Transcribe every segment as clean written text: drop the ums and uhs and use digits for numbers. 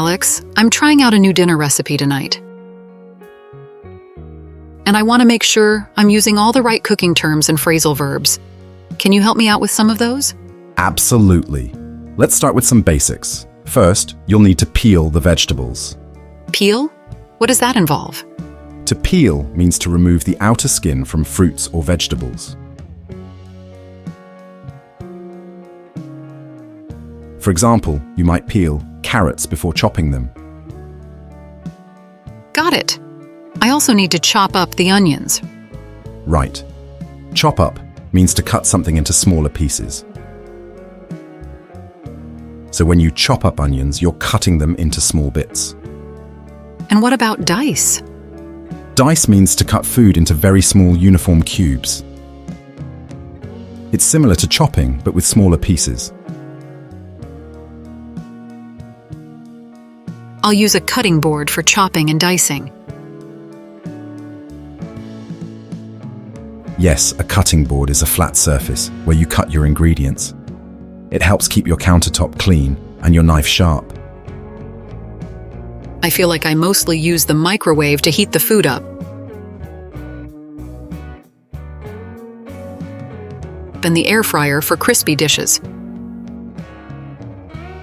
Alex. I'm trying out a new dinner recipe tonight. And I want to make sure I'm using all the right cooking terms and phrasal verbs. Can you help me out with some of those? Absolutely. Let's start with some basics. First, you'll need to peel the vegetables. Peel? What does that involve? To peel means to remove the outer skin from fruits or vegetables. For example, you might peel carrots before chopping them. Got it. I also need to chop up the onions. Right. Chop up means to cut something into smaller pieces. So when you chop up onions, you're cutting them into small bits. And what about dice? Dice means to cut food into very small uniform cubes. It's similar to chopping, but with smaller pieces. I'll use a cutting board for chopping and dicing. Yes, a cutting board is a flat surface where you cut your ingredients. It helps keep your countertop clean and your knife sharp. I feel like I mostly use the microwave to heat the food up. And the air fryer for crispy dishes.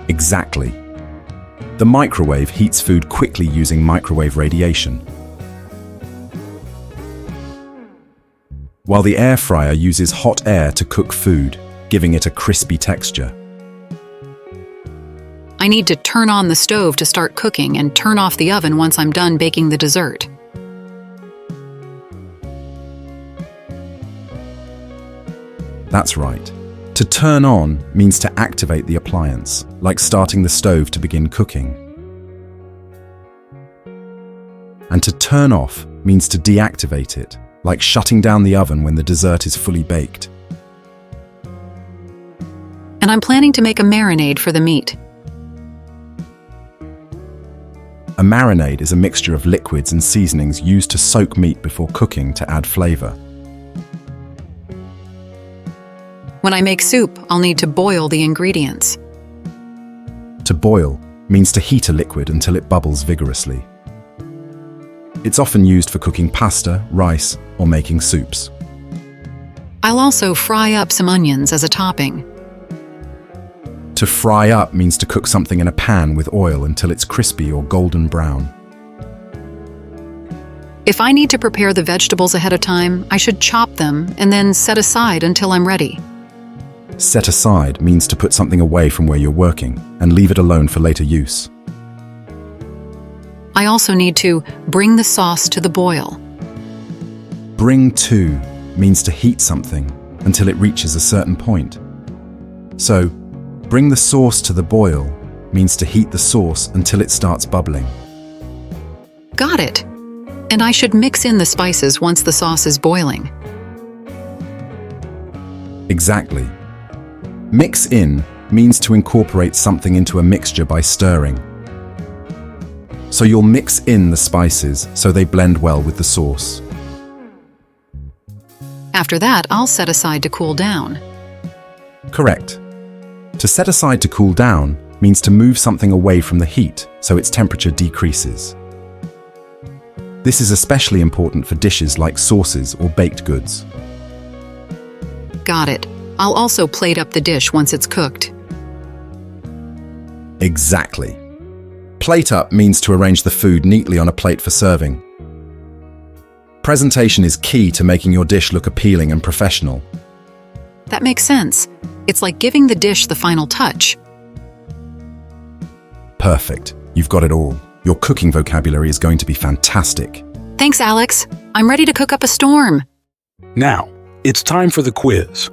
Exactly. The microwave heats food quickly using microwave radiation, while the air fryer uses hot air to cook food, giving it a crispy texture. I need to turn on the stove to start cooking and turn off the oven once I'm done baking the dessert. That's right. To turn on means to activate the appliance, like starting the stove to begin cooking. And to turn off means to deactivate it, like shutting down the oven when the dessert is fully baked. And I'm planning to make a marinade for the meat. A marinade is a mixture of liquids and seasonings used to soak meat before cooking to add flavor. When I make soup, I'll need to boil the ingredients. To boil means to heat a liquid until it bubbles vigorously. It's often used for cooking pasta, rice, or making soups. I'll also fry up some onions as a topping. To fry up means to cook something in a pan with oil until it's crispy or golden brown. If I need to prepare the vegetables ahead of time, I should chop them and then set aside until I'm ready. Set aside means to put something away from where you're working and leave it alone for later use. I also need to bring the sauce to the boil. Bring to means to heat something until it reaches a certain point. So, bring the sauce to the boil means to heat the sauce until it starts bubbling. Got it. And I should mix in the spices once the sauce is boiling. Exactly. Mix in means to incorporate something into a mixture by stirring. So you'll mix in the spices so they blend well with the sauce. After that, I'll set aside to cool down. Correct. To set aside to cool down means to move something away from the heat so its temperature decreases. This is especially important for dishes like sauces or baked goods. Got it. I'll also plate up the dish once it's cooked. Exactly. Plate up means to arrange the food neatly on a plate for serving. Presentation is key to making your dish look appealing and professional. That makes sense. It's like giving the dish the final touch. Perfect. You've got it all. Your cooking vocabulary is going to be fantastic. Thanks, Alex. I'm ready to cook up a storm. Now, it's time for the quiz.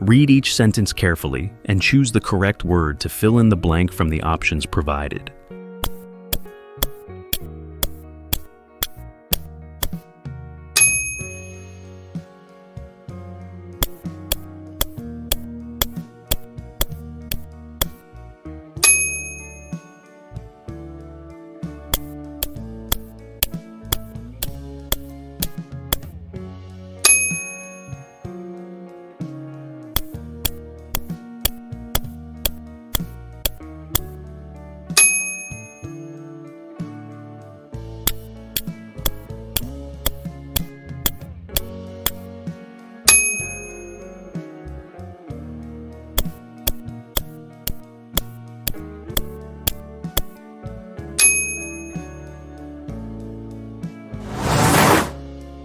Read each sentence carefully and choose the correct word to fill in the blank from the options provided.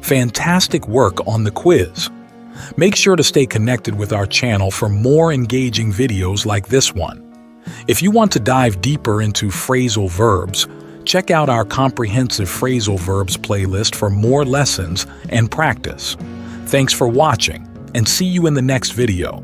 Fantastic work on the quiz. Make sure to stay connected with our channel for more engaging videos like this one. If you want to dive deeper into phrasal verbs, check out our comprehensive phrasal verbs playlist for more lessons and practice. Thanks for watching, and see you in the next video.